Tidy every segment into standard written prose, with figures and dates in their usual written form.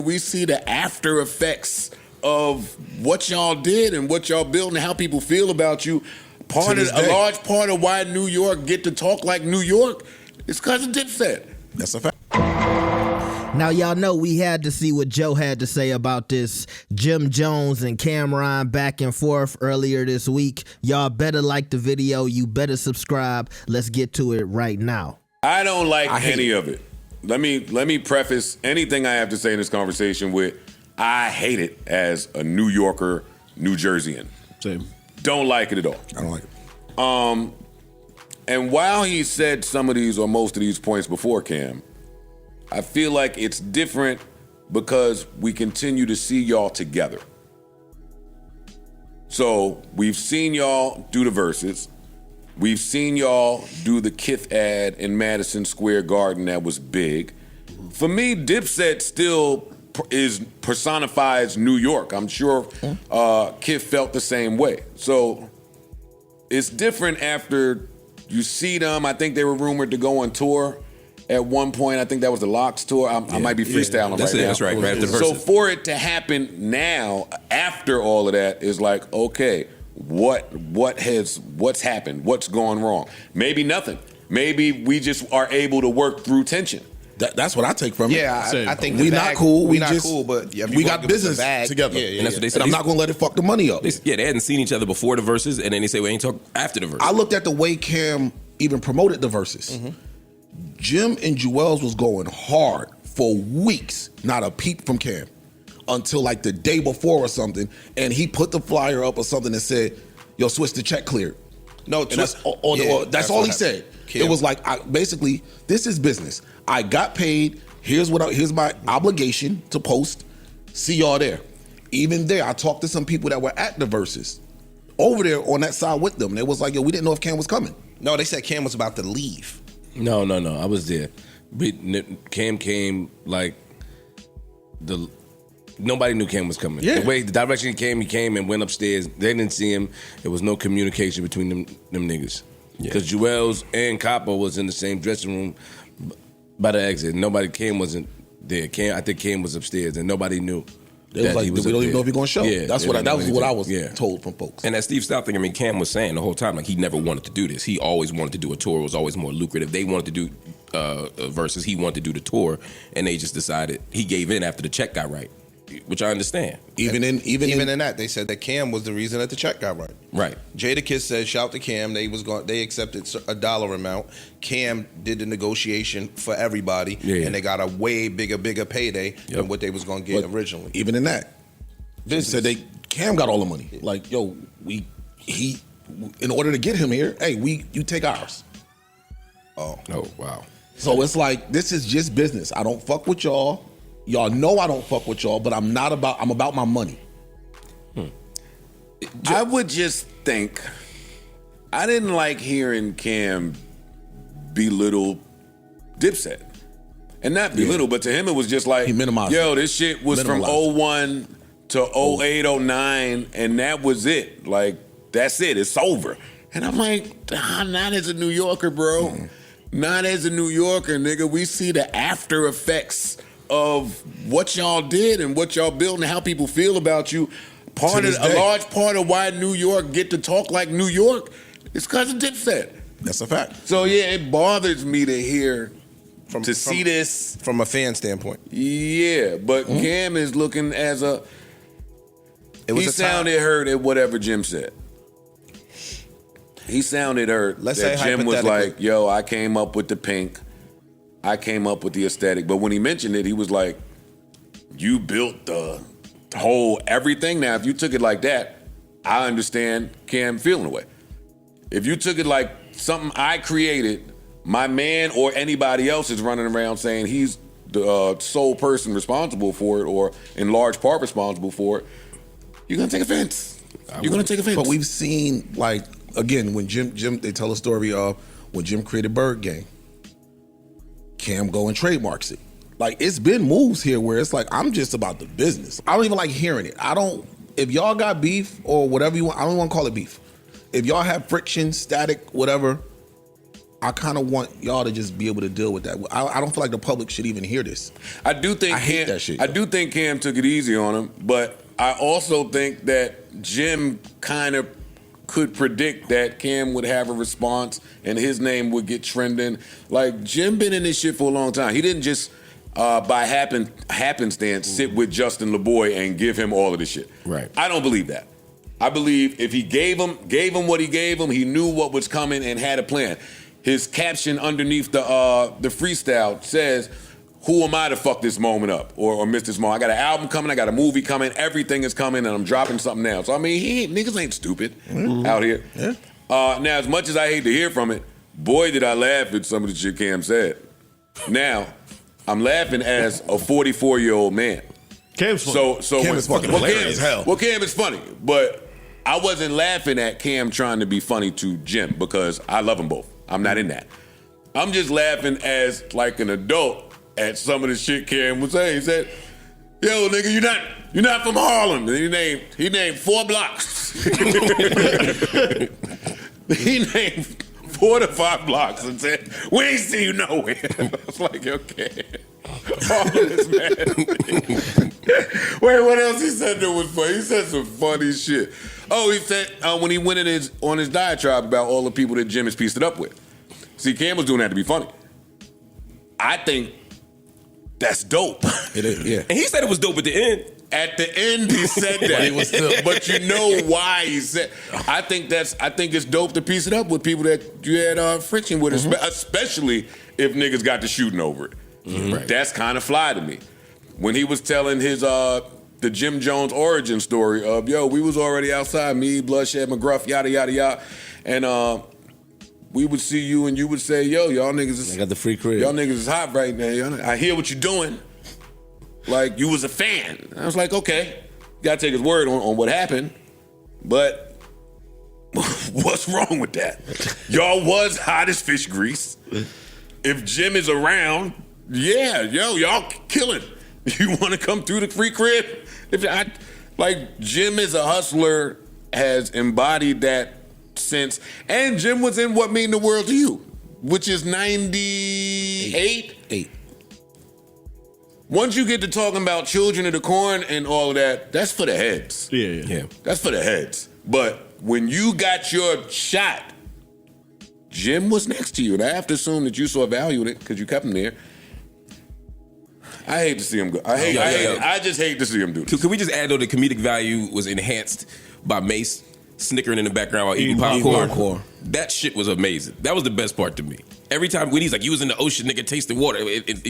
we see the after effects of what y'all did and what y'all built and how people feel about you. A large part of why New York get to talk like New York is because of Dipset. That's a fact. Now, y'all know we had to see what Joe had to say about this Jim Jones and Cameron back and forth earlier this week. Y'all better like the video. You better subscribe. Let's get to it right now. I don't like any of it. Let me preface anything I have to say in this conversation with, I hate it as a New Yorker, New Jerseyan. Same. Don't like it at all. I don't like it. And while he said some of these or most of these points before Cam, I feel like it's different because we continue to see y'all together. So we've seen y'all do the verses. We've seen y'all do the Kith ad in Madison Square Garden that was big. For me, Dipset still personifies New York. I'm sure Kith felt the same way. So it's different after you see them. I think they were rumored to go on tour at one point. I think that was the Locks tour. I might be freestyling right now. That's right. Right after so for it to happen now, after all of that, is like, okay, what's happened? What's going wrong? Maybe nothing. Maybe we just are able to work through tension. That's what I take from it. Yeah, I think we not cool. We not cool, but we got business together. And that's what they said. And I'm not going to let it fuck the money up. They hadn't seen each other before the verses, and then they say we ain't talk after the verses. I looked at the way Cam even promoted the verses. Mm-hmm. Jim and Jewels was going hard for weeks, not a peep from Cam, until like the day before or something, and he put the flyer up or something and said, "Yo, switch the check cleared." No, that's all he said. Cam. It was like, basically, this is business. I got paid. Here's my obligation to post. See y'all there. Even there, I talked to some people that were at the verses over there on that side with them. They was like, yo, we didn't know if Cam was coming. No, they said Cam was about to leave. No. I was there. Cam came like nobody knew Cam was coming. Yeah. The direction he came and went upstairs. They didn't see him. There was no communication between them niggas. Because Jewels and Copper was in the same dressing room by the exit. Cam wasn't there. I think Cam was upstairs, and nobody knew. They was like, we don't even know if he's going to show. Yeah, that was what I was told from folks. And that Steve Stout thing, I mean, Cam was saying the whole time, like, he never wanted to do this. He always wanted to do a tour. It was always more lucrative. They wanted to do versus he wanted to do the tour, and they just decided he gave in after the check got right, which I understand. Even in that, they said that Cam was the reason that the check got right. Right. Jadakiss said, shout to Cam. They accepted a dollar amount. Cam did the negotiation for everybody, and they got a way bigger payday than what they was going to get originally. Even in that, they said Cam got all the money. Like, yo, in order to get him here, hey, you take ours. Oh, wow. So it's like, this is just business. I don't fuck with y'all. Y'all know I don't fuck with y'all, but I'm about my money. I would just think, I didn't like hearing Cam belittle Dipset. And not belittle, but to him it was just like, he minimized yo, this shit was from 01 to 08, 09, and that was it. Like, that's it, it's over. And I'm like, not as a New Yorker, bro. Not as a New Yorker, nigga. We see the after effects of what y'all did and what y'all built and how people feel about you. A large part of why New York get to talk like New York is because of Dipset. That's a fact. So yeah, it bothers me to hear, see this from a fan standpoint. Yeah, but Cam is looking as he sounded hurt at whatever Jim said. He sounded hurt that Jim was like, yo, I came up with the pink. I came up with the aesthetic. But when he mentioned it, he was like, you built the whole everything. Now, if you took it like that, I understand Cam feeling away. If you took it like something I created, my man or anybody else is running around saying he's the sole person responsible for it or in large part responsible for it, you're going to take offense. You're going to take offense. But we've seen, like, again, when Jim, they tell a story of when Jim created Bird Gang, Cam go and trademarks it. Like, it's been moves here where it's like, I'm just about the business. I don't even like hearing it. If y'all got beef or whatever you want, I don't want to call it beef. If y'all have friction, static, whatever, I kind of want y'all to just be able to deal with that. I don't feel like the public should even hear this. I hate that shit. I do think Cam took it easy on him, but I also think that Jim kind of could predict that Cam would have a response and his name would get trending. Like, Jim been in this shit for a long time. He didn't just by happenstance sit with Justin LeBoy and give him all of this shit. Right. I don't believe that. I believe if he gave him what he gave him, he knew what was coming and had a plan. His caption underneath the freestyle says, "Who am I to fuck this moment up or miss this moment? I got an album coming, I got a movie coming, everything is coming, and I'm dropping something now." So I mean, niggas ain't stupid out here. Yeah. Now, as much as I hate to hear from it, boy, did I laugh at some of the shit Cam said. Now, I'm laughing as a 44-year-old man. Cam's funny. So Cam is fucking hilarious as hell. Well, Cam is funny, but I wasn't laughing at Cam trying to be funny to Jim because I love them both. I'm not in that. I'm just laughing as like an adult at some of the shit Cam was saying. He said, "Yo, nigga, you're not from Harlem." And he named 4 blocks. He named 4 to 5 blocks and said, "We ain't see you nowhere." I was like, okay. Harlem is mad. Wait, what else he said that was funny? He said some funny shit. Oh, he said when he went on his diatribe about all the people that Jim has pieced it up with. See, Cam was doing that to be funny. I think that's dope. It is, yeah. And he said it was dope at the end. At the end, he said that. But you know why he said. I think it's dope to piece it up with people that you had friction with, especially if niggas got to shooting over it. Right. That's kind of fly to me. When he was telling his the Jim Jones origin story of, yo, we was already outside, me, Bloodshed, McGruff, yada yada yada, and we would see you and you would say, yo, y'all niggas is, I got the free crib. Y'all niggas is hot right now. I hear what you're doing. Like, you was a fan. I was like, okay, gotta take his word on what happened, but what's wrong with that? Y'all was hot as fish grease. If Jim is around, yeah, yo, y'all killing. You want to come through the free crib? Jim is a hustler, has embodied that since, and Jim was in What Mean the World to You, which is 98? 8. Once you get to talking about Children of the Corn and all of that, that's for the heads. Yeah. That's for the heads. But when you got your shot, Jim was next to you, and I have to assume that you saw value in it because you kept him there. I hate to see him go. I just hate to see him do this. Can we just add, though, the comedic value was enhanced by Mace snickering in the background while eating popcorn. That shit was amazing. That was the best part to me. Every time when he's like, you was in the ocean, nigga, tasting water,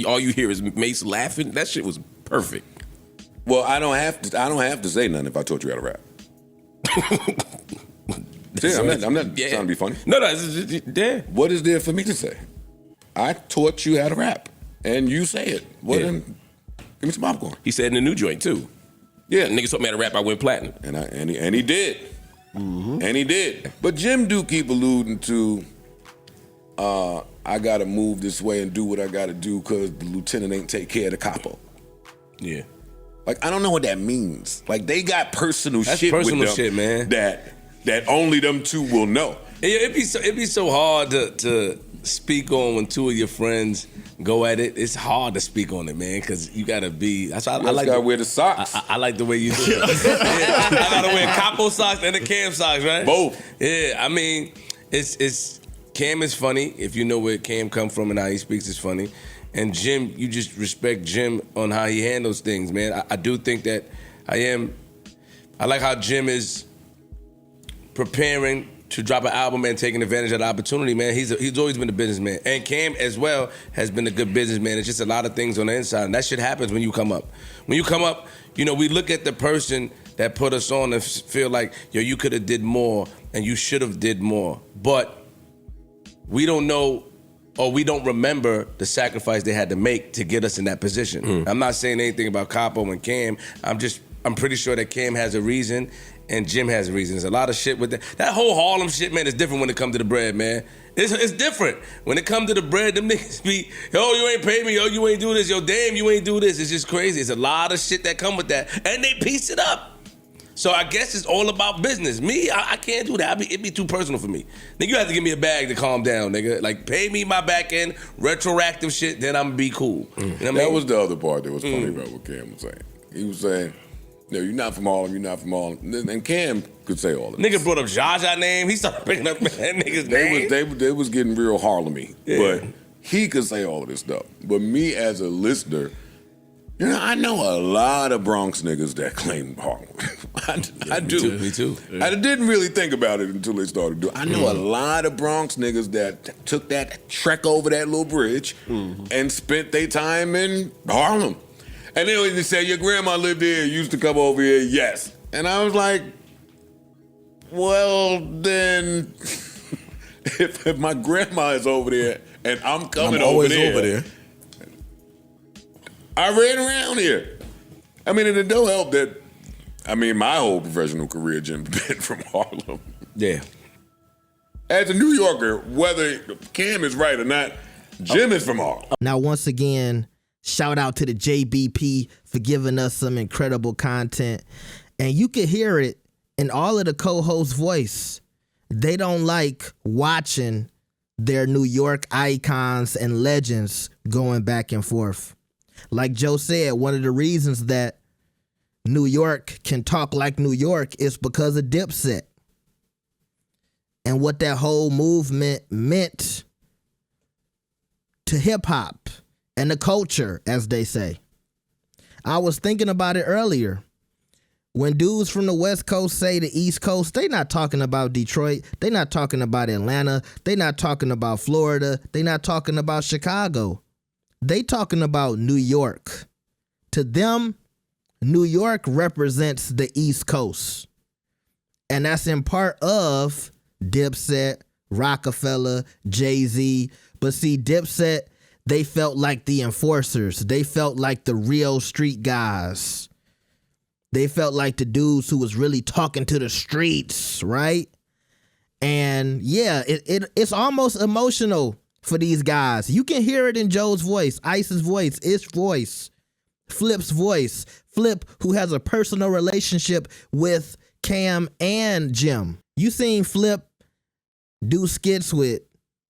all you hear is Mace laughing. That shit was perfect. Well, I don't have to say nothing if I taught you how to rap. See, I'm not trying to be funny. No, it's there. What is there for me to say? I taught you how to rap, and you say it. Well, then, give me some popcorn. He said in the new joint too. Yeah, niggas taught me how to rap. I went platinum, and he did, and he did. But Jim do keep alluding to, I gotta move this way and do what I gotta do because the lieutenant ain't take care of the capo. Yeah, like I don't know what that means. Like they got personal That's shit personal with them shit, man. That only them two will know. It'd be so hard to speak on when two of your friends go at it. It's hard to speak on it, man, because you gotta be. That's why I like to wear the socks. I like the way you do it. I gotta wear capo socks and the Cam socks, right? Both. Yeah, I mean, it's Cam is funny. If you know where Cam come from and how he speaks, is funny. And Jim, you just respect Jim on how he handles things, man. I do think that I like how Jim is preparing to drop an album and taking advantage of the opportunity, man. He's always been a businessman. And Cam as well has been a good businessman. It's just a lot of things on the inside. And that shit happens when you come up. When you come up, you know, we look at the person that put us on and feel like, yo, you could have did more and you should have did more. But we don't know or we don't remember the sacrifice they had to make to get us in that position. I'm not saying anything about Capo and Cam. I'm pretty sure that Cam has a reason and Jim has a reason. There's a lot of shit with that. That whole Harlem shit, man, is different when it comes to the bread, man. It's different. When it comes to the bread, them niggas be, yo, you ain't pay me, yo, you ain't do this, yo, damn, you ain't do this. It's just crazy. It's a lot of shit that come with that. And they piece it up. So I guess it's all about business. Me, I can't do that. It'd be too personal for me. Nigga, you have to give me a bag to calm down, nigga. Like, pay me my back end, retroactive shit, then I'm gonna be cool. You know what I mean? That was the other part that was funny about what Cam was saying. He was saying, no, you're not from Harlem, you're not from Harlem. And Cam could say all of this. Nigga brought up Jaja name. He started bringing up that nigga's name. They was getting real Harlem-y. Yeah. But he could say all of this stuff. But me as a listener, you know, I know a lot of Bronx niggas that claim Harlem. I do. Me too. Yeah. I didn't really think about it until they started doing it. I know a lot of Bronx niggas that took that trek over that little bridge and spent their time in Harlem. And then when they say, your grandma lived here, used to come over here, yes. And I was like, well, then, if my grandma is over there and I'm coming over there, I ran around here. I mean, and it don't help that, I mean, my whole professional career, Jim, been from Harlem. Yeah. As a New Yorker, whether Cam is right or not, Jim is from Harlem. Now, once again, shout out to the JBP for giving us some incredible content. And you can hear it in all of the co-hosts' voice. They don't like watching their New York icons and legends going back and forth. Like Joe said, one of the reasons that New York can talk like New York is because of Dipset and what that whole movement meant to hip-hop and the culture, as they say. I was thinking about it earlier. When dudes from the West Coast say the East Coast, they not talking about Detroit. They not talking about Atlanta. They not talking about Florida. They not talking about Chicago. They talking about New York. To them, New York represents the East Coast. And that's in part of Dipset, Rockefeller, Jay-Z. But see, Dipset, they felt like the enforcers. They felt like the real street guys. They felt like the dudes who was really talking to the streets, right? And yeah, it's almost emotional for these guys. You can hear it in Joe's voice, Ice's voice, Ish voice, Flip's voice. Flip, who has a personal relationship with Cam and Jim. You seen Flip do skits with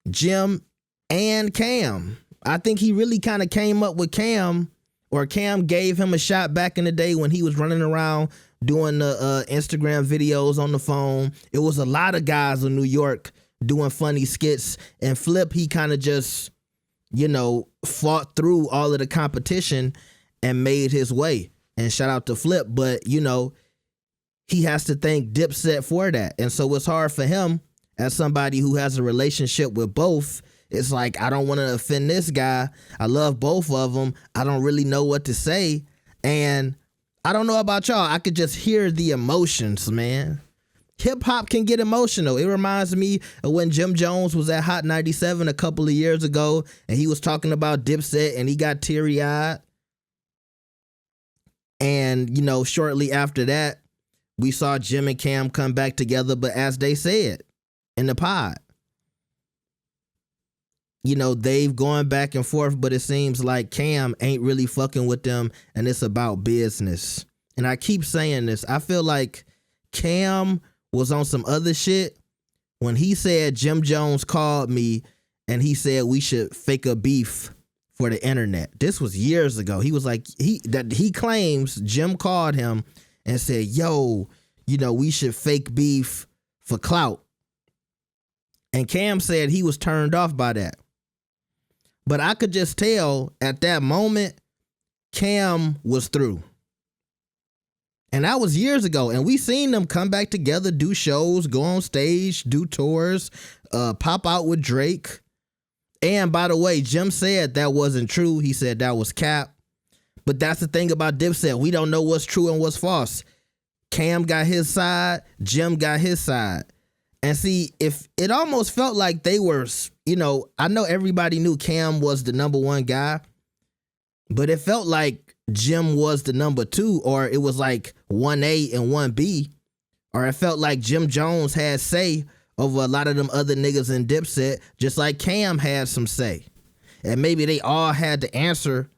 Jim and Cam. I think he really kind of came up with Cam, or Cam gave him a shot back in the day when he was running around doing the Instagram videos on the phone. It was a lot of guys in New York doing funny skits, and Flip, he kind of just, you know, fought through all of the competition and made his way. And shout out to Flip, but, you know, he has to thank Dipset for that. And so it's hard for him, as somebody who has a relationship with both. It's like, I don't want to offend this guy. I love both of them. I don't really know what to say. And I don't know about y'all. I could just hear the emotions, man. Hip hop can get emotional. It reminds me of when Jim Jones was at Hot 97 a couple of years ago, and he was talking about Dipset, and he got teary-eyed. And, you know, shortly after that, we saw Jim and Cam come back together, but as they said in the pod, you know, they've gone back and forth, but it seems like Cam ain't really fucking with them, and it's about business. And I keep saying this. I feel like Cam was on some other shit when he said Jim Jones called me and he said we should fake a beef for the internet. This was years ago. He was like, he claims Jim called him and said, yo, you know, we should fake beef for clout. And Cam said he was turned off by that. But I could just tell at that moment, Cam was through. And that was years ago. And we seen them come back together, do shows, go on stage, do tours, pop out with Drake. And by the way, Jim said that wasn't true. He said that was cap. But that's the thing about Dipset. We don't know what's true and what's false. Cam got his side, Jim got his side. And see, if it almost felt like they were, you know, I know everybody knew Cam was the number one guy, but it felt like Jim was the number two, or it was like 1A and 1B, or it felt like Jim Jones had say over a lot of them other niggas in Dipset, just like Cam had some say. And maybe they all had to answer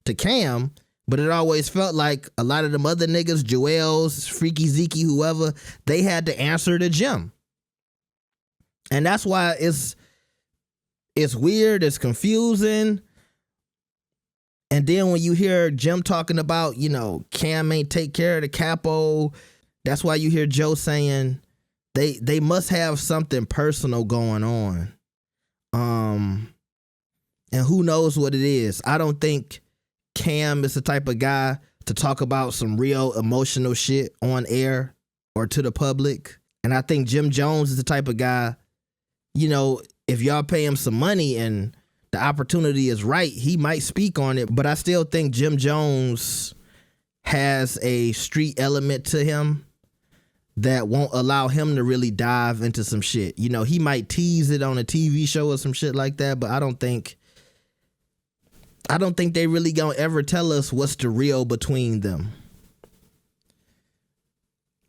to Cam, But it always felt like a lot of them other niggas, Joel's, Freaky Zeke, whoever, they had to answer to Jim. And that's why it's weird, it's confusing. And then when you hear Jim talking about, you know, Cam ain't take care of the capo, that's why you hear Joe saying they must have something personal going on. And who knows what it is. I don't think Cam is the type of guy to talk about some real emotional shit on air or to the public. And I think Jim Jones is the type of guy, you know, if y'all pay him some money and the opportunity is right, he might speak on it. But I still think Jim Jones has a street element to him that won't allow him to really dive into some shit. You know, he might tease it on a TV show or some shit like that, but I don't think they really gonna ever tell us what's the real between them.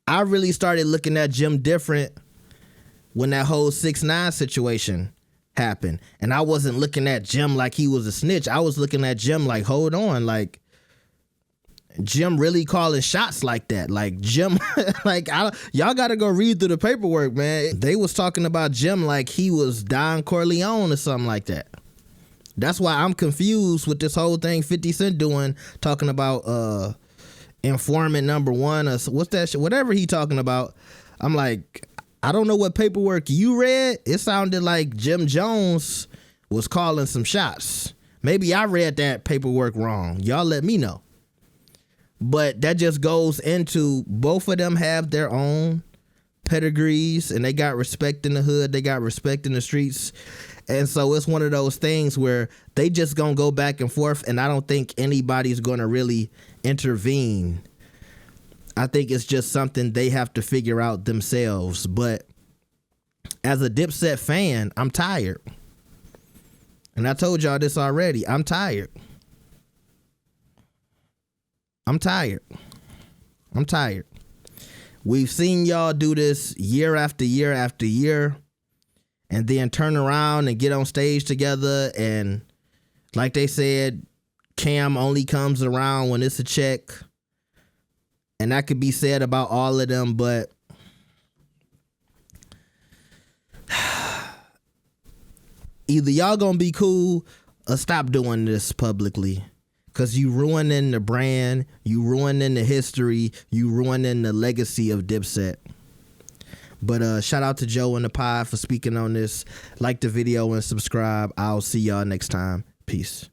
I really started looking at Jim different when that whole 6ix9ine situation happened. And I wasn't looking at Jim like he was a snitch. I was looking at Jim like, hold on, like, Jim really calling shots like that. Like, Jim, like, y'all gotta go read through the paperwork, man. They was talking about Jim like he was Don Corleone or something like that. That's why I'm confused with this whole thing 50 Cent doing, talking about informant number 1 or what's that shit, whatever he talking about. I'm like, I don't know what paperwork you read. It sounded like Jim Jones was calling some shots. Maybe I read that paperwork wrong. Y'all let me know. But that just goes into both of them have their own pedigrees and they got respect in the hood. They got respect in the streets. And so it's one of those things where they just gonna go back and forth, and I don't think anybody's gonna really intervene. I think it's just something they have to figure out themselves. But as a Dipset fan, I'm tired. And I told y'all this already. I'm tired. I'm tired. I'm tired. We've seen y'all do this year after year after year, and then turn around and get on stage together. And like they said, Cam only comes around when it's a check. And that could be said about all of them, but either y'all gonna be cool or stop doing this publicly. Cause you ruining the brand, you ruining the history, you ruining the legacy of Dipset. But shout out to Joe and the Pod for speaking on this. Like the video and subscribe. I'll see y'all next time. Peace.